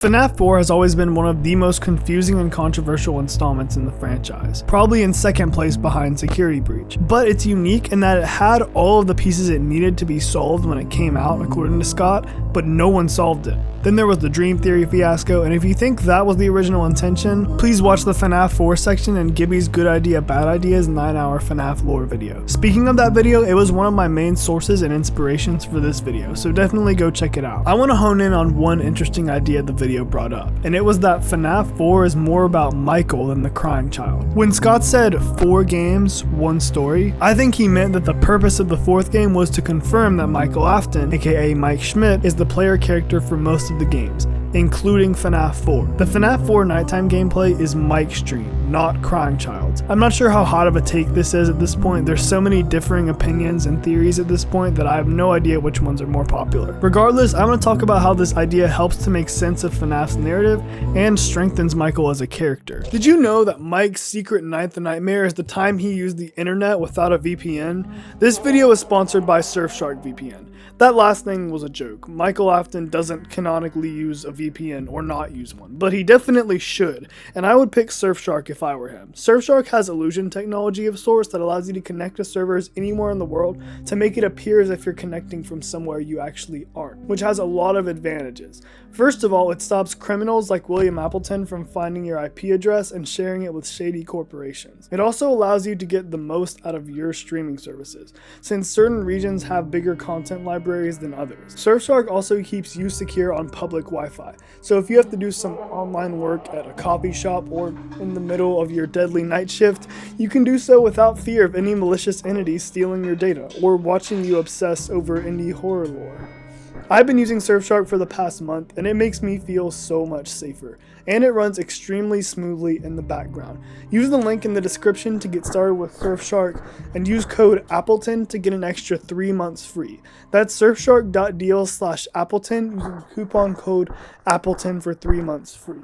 FNAF 4 has always been one of the most confusing and controversial installments in the franchise, probably in second place behind Security Breach. But it's unique in that it had all of the pieces it needed to be solved when it came out, according to Scott, but no one solved it. Then there was the Dream Theory fiasco, and if you think that was the original intention, please watch the FNAF 4 section and Gibby's Good Idea Bad Ideas 9-hour FNAF lore video. Speaking of that video, it was one of my main sources and inspirations for this video, so definitely go check it out. I want to hone in on one interesting idea the video brought up, and it was that FNAF 4 is more about Michael than the crying child. When Scott said 4 games, 1 story, I think he meant that the purpose of the 4th game was to confirm that Michael Afton, aka Mike Schmidt, is the player character for most of the games, including FNAF 4. The FNAF 4 nighttime gameplay is Mike's dream, not Crying Child's. I'm not sure how hot of a take this is at this point. There's so many differing opinions and theories at this point that I have no idea which ones are more popular. Regardless, I'm going to talk about how this idea helps to make sense of FNAF's narrative and strengthens Michael as a character. Did you know that Mike's secret ninth nightmare is the time he used the internet without a VPN? This video is sponsored by Surfshark VPN. That last thing was a joke. Michael Afton doesn't canonically use a VPN or not use one, but he definitely should, and I would pick Surfshark if I were him. Surfshark has illusion technology of sorts that allows you to connect to servers anywhere in the world to make it appear as if you're connecting from somewhere you actually aren't, which has a lot of advantages. First of all, it stops criminals like William Appleton from finding your IP address and sharing it with shady corporations. It also allows you to get the most out of your streaming services, since certain regions have bigger content libraries than others. Surfshark also keeps you secure on public Wi-Fi, so if you have to do some online work at a coffee shop or in the middle of your deadly night shift, you can do so without fear of any malicious entity stealing your data or watching you obsess over indie horror lore. I've been using Surfshark for the past month and it makes me feel so much safer, and it runs extremely smoothly in the background. Use the link in the description to get started with Surfshark and use code Appleton to get an extra 3 months free. That's surfshark.deal/Appleton using coupon code Appleton for 3 months free.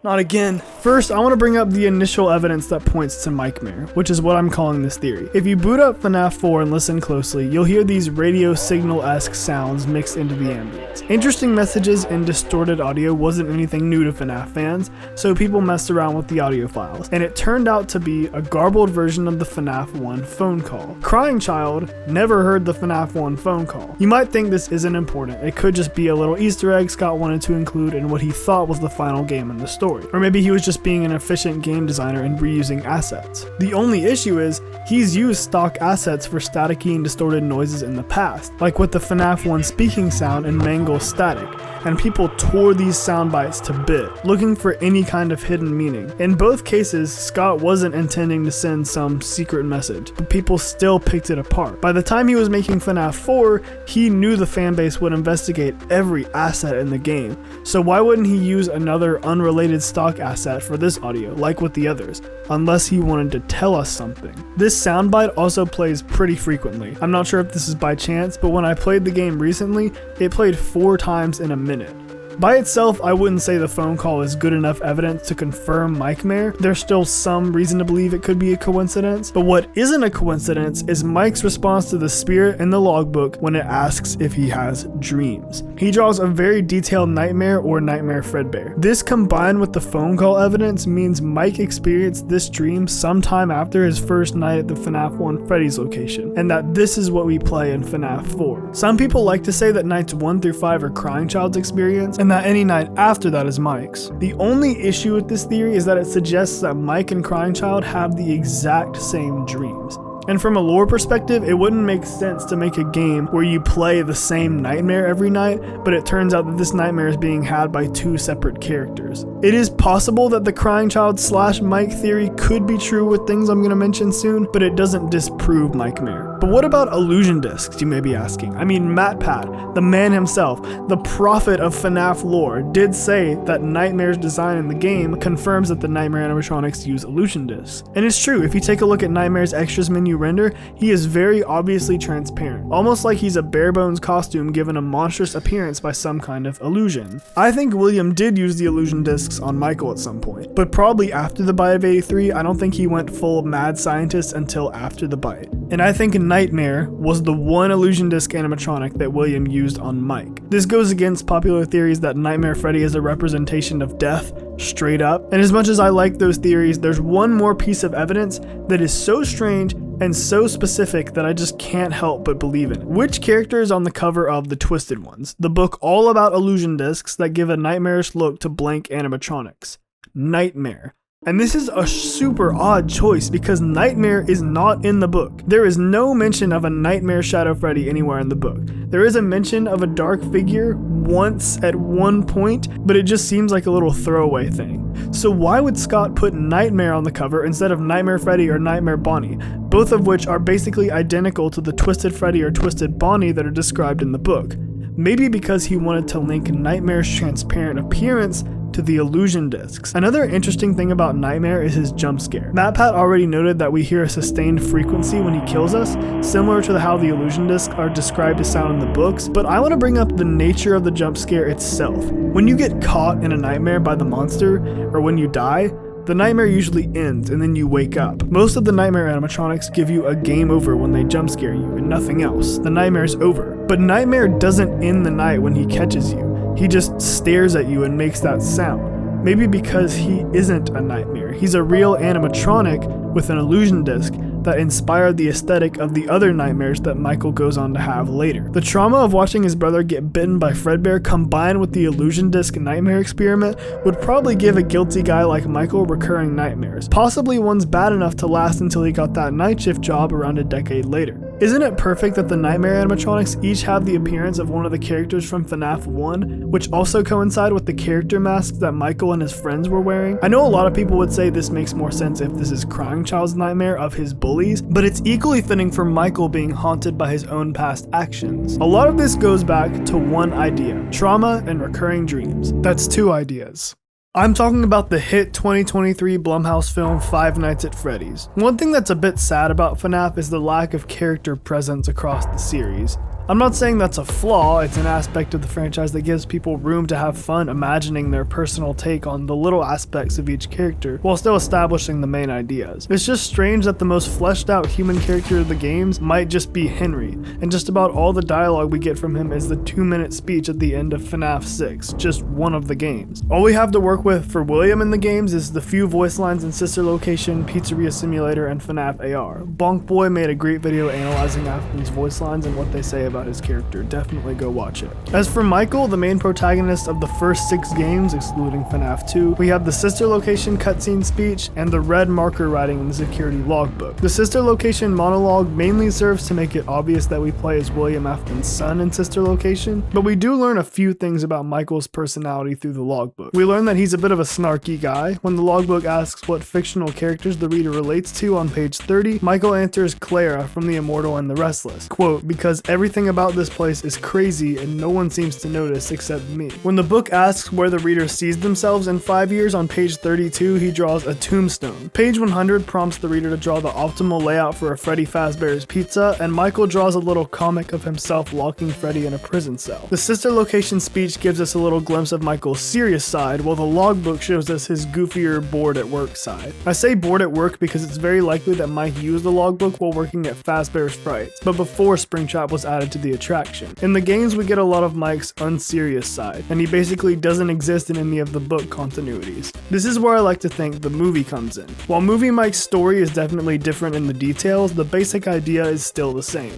Not again. First, I want to bring up the initial evidence that points to Micmirare, which is what I'm calling this theory. If you boot up FNAF 4 and listen closely, you'll hear these radio signal-esque sounds mixed into the ambience. Interesting messages and distorted audio wasn't anything new to FNAF fans, so people messed around with the audio files, and it turned out to be a garbled version of the FNAF 1 phone call. Crying Child never heard the FNAF 1 phone call. You might think this isn't important. It could just be a little Easter egg Scott wanted to include in what he thought was the final game in the story. Or maybe he was just being an efficient game designer and reusing assets. The only issue is, he's used stock assets for staticky and distorted noises in the past, like with the FNAF 1 speaking sound and Mangle's static, and people tore these sound bites to bit, looking for any kind of hidden meaning. In both cases, Scott wasn't intending to send some secret message, but people still picked it apart. By the time he was making FNAF 4, he knew the fanbase would investigate every asset in the game, so why wouldn't he use another unrelated stock asset for this audio, like with the others, unless he wanted to tell us something. This soundbite also plays pretty frequently. I'm not sure if this is by chance, but when I played the game recently, it played 4 times in a minute. By itself, I wouldn't say the phone call is good enough evidence to confirm Micmirare. There's still some reason to believe it could be a coincidence, but what isn't a coincidence is Mike's response to the spirit in the logbook when it asks if he has dreams. He draws a very detailed nightmare or nightmare Fredbear. This combined with the phone call evidence means Mike experienced this dream sometime after his first night at the FNAF 1 Freddy's location, and that this is what we play in FNAF 4. Some people like to say that nights 1 through 5 are Crying Child's experience, and that any night after that is Mike's. The only issue with this theory is that it suggests that Mike and Crying Child have the exact same dreams. And from a lore perspective, it wouldn't make sense to make a game where you play the same nightmare every night, but it turns out that this nightmare is being had by 2 separate characters. It is possible that the Crying Child / Mike theory could be true with things I'm going to mention soon, but it doesn't disprove Micmirare. But what about illusion discs, you may be asking? I mean, MatPat, the man himself, the prophet of FNAF lore, did say that Nightmare's design in the game confirms that the Nightmare animatronics use illusion discs. And it's true, if you take a look at Nightmare's extras menu render, he is very obviously transparent, almost like he's a bare bones costume given a monstrous appearance by some kind of illusion. I think William did use the illusion discs on Michael at some point, but probably after the bite of 83. I don't think he went full mad scientist until after the bite. And I think Nightmare was the one illusion disc animatronic that William used on Mike. This goes against popular theories that Nightmare Freddy is a representation of death, straight up. And as much as I like those theories, there's one more piece of evidence that is so strange and so specific that I just can't help but believe in it. Which character is on the cover of The Twisted Ones, the book all about illusion discs that give a nightmarish look to blank animatronics? Nightmare. And this is a super odd choice because Nightmare is not in the book. There is no mention of a Nightmare Shadow Freddy anywhere in the book. There is a mention of a dark figure once at one point, but it just seems like a little throwaway thing. So why would Scott put Nightmare on the cover instead of Nightmare Freddy or Nightmare Bonnie, both of which are basically identical to the Twisted Freddy or Twisted Bonnie that are described in the book? Maybe because he wanted to link Nightmare's transparent appearance to the illusion discs. Another interesting thing about Nightmare is his jump scare. MatPat already noted that we hear a sustained frequency when he kills us, similar to how the illusion discs are described to sound in the books, but I want to bring up the nature of the jump scare itself. When you get caught in a nightmare by the monster, or when you die, the nightmare usually ends and then you wake up. Most of the nightmare animatronics give you a game over when they jump scare you and nothing else. The nightmare's over. But Nightmare doesn't end the night when he catches you. He just stares at you and makes that sound. Maybe because he isn't a nightmare. He's a real animatronic with an illusion disc that inspired the aesthetic of the other nightmares that Michael goes on to have later. The trauma of watching his brother get bitten by Fredbear combined with the illusion disc nightmare experiment would probably give a guilty guy like Michael recurring nightmares, possibly ones bad enough to last until he got that night shift job around a decade later. Isn't it perfect that the nightmare animatronics each have the appearance of one of the characters from FNAF 1, which also coincide with the character masks that Michael and his friends were wearing? I know a lot of people would say this makes more sense if this is Crying Child's nightmare of his bullies, but it's equally fitting for Michael being haunted by his own past actions. A lot of this goes back to one idea: trauma and recurring dreams. That's two ideas. I'm talking about the hit 2023 Blumhouse film Five Nights at Freddy's. One thing that's a bit sad about FNAF is the lack of character presence across the series. I'm not saying that's a flaw, it's an aspect of the franchise that gives people room to have fun imagining their personal take on the little aspects of each character while still establishing the main ideas. It's just strange that the most fleshed out human character of the games might just be Henry, and just about all the dialogue we get from him is the 2-minute speech at the end of FNAF 6, just one of the games. All we have to work with for William in the games is the few voice lines in Sister Location, Pizzeria Simulator, and FNAF AR. Bonk Boy made a great video analyzing Afton's voice lines and what they say about his character. Definitely go watch it. As for Michael, the main protagonist of the first 6 games, excluding FNAF 2, we have the Sister Location cutscene speech and the red marker writing in the security logbook. The Sister Location monologue mainly serves to make it obvious that we play as William Afton's son in Sister Location, but we do learn a few things about Michael's personality through the logbook. We learn that he's a bit of a snarky guy. When the logbook asks what fictional characters the reader relates to on page 30, Michael answers Clara from The Immortal and the Restless. Quote, "Because everything about this place is crazy and no one seems to notice except me." When the book asks where the reader sees themselves in 5 years on page 32, he draws a tombstone. Page 100 prompts the reader to draw the optimal layout for a Freddy Fazbear's Pizza, and Michael draws a little comic of himself locking Freddy in a prison cell. The Sister Location speech gives us a little glimpse of Michael's serious side, while the logbook shows us his goofier bored at work side. I say bored at work because it's very likely that Mike used the logbook while working at Fazbear's Frights, but before Springtrap was added to the attraction. In the games, we get a lot of Mike's unserious side, and he basically doesn't exist in any of the book continuities. This is where I like to think the movie comes in. While movie Mike's story is definitely different in the details, the basic idea is still the same.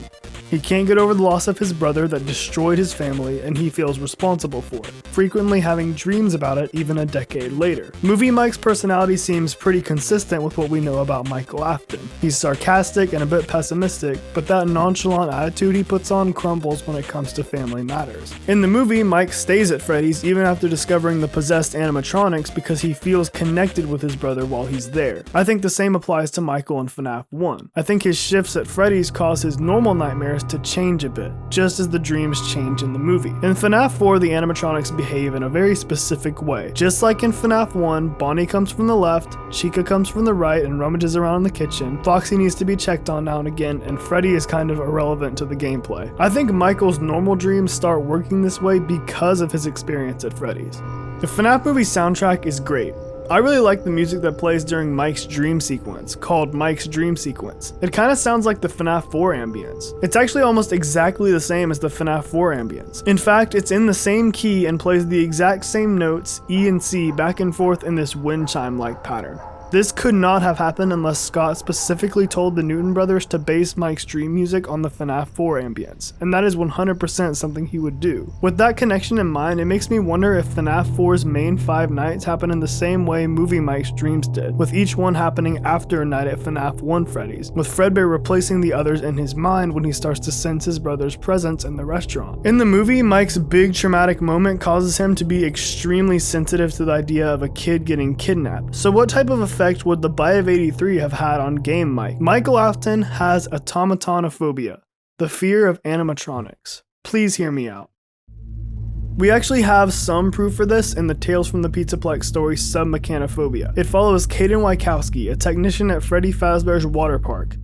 He can't get over the loss of his brother that destroyed his family, and he feels responsible for it, frequently having dreams about it even a decade later. Movie Mike's personality seems pretty consistent with what we know about Michael Afton. He's sarcastic and a bit pessimistic, but that nonchalant attitude he puts on crumbles when it comes to family matters. In the movie, Mike stays at Freddy's even after discovering the possessed animatronics because he feels connected with his brother while he's there. I think the same applies to Michael in FNAF 1. I think his shifts at Freddy's cause his normal nightmares to change a bit, just as the dreams change in the movie. In FNAF 4, the animatronics behave in a very specific way. Just like in FNAF 1, Bonnie comes from the left, Chica comes from the right and rummages around in the kitchen, Foxy needs to be checked on now and again, and Freddy is kind of irrelevant to the gameplay. I think Michael's normal dreams start working this way because of his experience at Freddy's. The FNAF movie soundtrack is great. I really like the music that plays during Mike's dream sequence, called Mike's Dream Sequence. It kind of sounds like the FNAF 4 ambience. It's actually almost exactly the same as the FNAF 4 ambience. In fact, it's in the same key and plays the exact same notes, E and C, back and forth in this wind chime-like pattern. This could not have happened unless Scott specifically told the Newton brothers to base Mike's dream music on the FNAF 4 ambience, and that is 100% something he would do. With that connection in mind, it makes me wonder if FNAF 4's main 5 nights happen in the same way movie Mike's dreams did, with each one happening after a night at FNAF 1 Freddy's, with Fredbear replacing the others in his mind when he starts to sense his brother's presence in the restaurant. In the movie, Mike's big traumatic moment causes him to be extremely sensitive to the idea of a kid getting kidnapped. So what type of effect would the Buy of 83 have had on game Mike? Michael Afton has automatonophobia, the fear of animatronics. Please hear me out. We actually have some proof for this in the Tales from the Pizzaplex story SubMechanophobia. It follows Caden Wykowski, a technician at Freddy Fazbear's water park.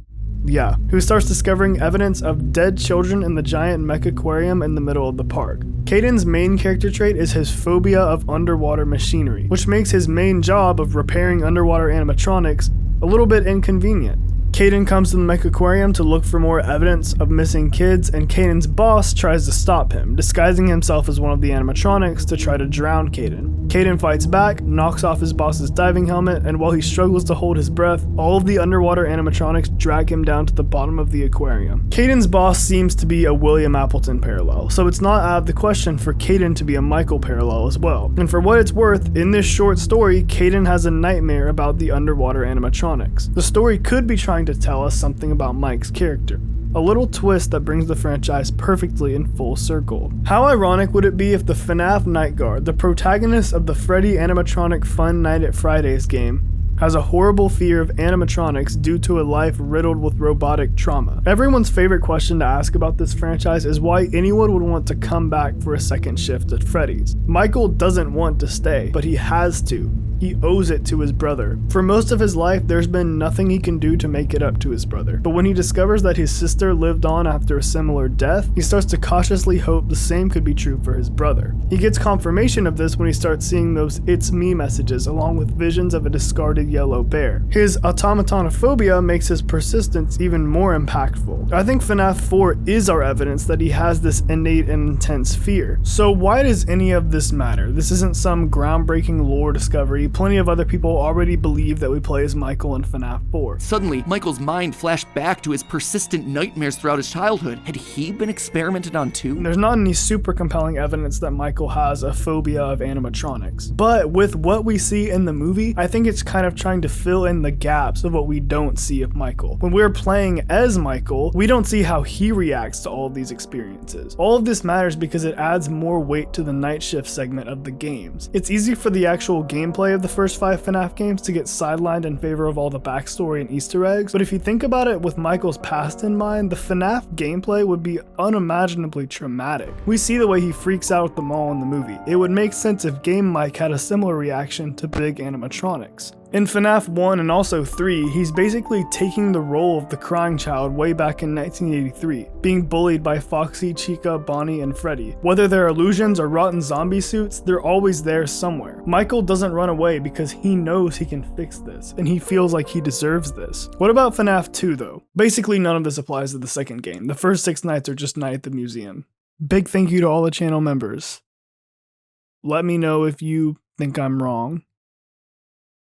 Yeah, who starts discovering evidence of dead children in the giant mech aquarium in the middle of the park. Caden's main character trait is his phobia of underwater machinery, which makes his main job of repairing underwater animatronics a little bit inconvenient. Caden comes to the mech aquarium to look for more evidence of missing kids, and Caden's boss tries to stop him, disguising himself as one of the animatronics to try to drown Caden. Caden fights back, knocks off his boss's diving helmet, and while he struggles to hold his breath, all of the underwater animatronics drag him down to the bottom of the aquarium. Caden's boss seems to be a William Appleton parallel, so it's not out of the question for Caden to be a Michael parallel as well. And for what it's worth, in this short story, Caden has a nightmare about the underwater animatronics. The story could be trying to tell us something about Mike's character. A little twist that brings the franchise perfectly in full circle. How ironic would it be if the FNAF Night Guard, the protagonist of the Freddy animatronic Fun Night at Fridays game, has a horrible fear of animatronics due to a life riddled with robotic trauma. Everyone's favorite question to ask about this franchise is why anyone would want to come back for a second shift at Freddy's. Michael doesn't want to stay, but he has to. He owes it to his brother. For most of his life, there's been nothing he can do to make it up to his brother. But when he discovers that his sister lived on after a similar death, he starts to cautiously hope the same could be true for his brother. He gets confirmation of this when he starts seeing those "it's me" messages along with visions of a discarded yellow bear. His automatonophobia makes his persistence even more impactful. I think FNAF 4 is our evidence that he has this innate and intense fear. So why does any of this matter? This isn't some groundbreaking lore discovery. Plenty of other people already believe that we play as Michael in FNAF 4. Suddenly, Michael's mind flashed back to his persistent nightmares throughout his childhood. Had he been experimented on too? There's not any super compelling evidence that Michael has a phobia of animatronics. But with what we see in the movie, I think it's kind of trying to fill in the gaps of what we don't see of Michael. When we're playing as Michael, we don't see how he reacts to all of these experiences. All of this matters because it adds more weight to the night shift segment of the games. It's easy for the actual gameplay of the first 5 FNAF games to get sidelined in favor of all the backstory and Easter eggs, but if you think about it with Michael's past in mind, the FNAF gameplay would be unimaginably traumatic. We see the way he freaks out at the mall in the movie. It would make sense if Game Mike had a similar reaction to big animatronics. In FNAF 1 and also 3, he's basically taking the role of the crying child way back in 1983, being bullied by Foxy, Chica, Bonnie, and Freddy. Whether they're illusions or rotten zombie suits, they're always there somewhere. Michael doesn't run away because he knows he can fix this, and he feels like he deserves this. What about FNAF 2 though? Basically none of this applies to the second game. The first 6 nights are just Night at the Museum. Big thank you to all the channel members. Let me know if you think I'm wrong.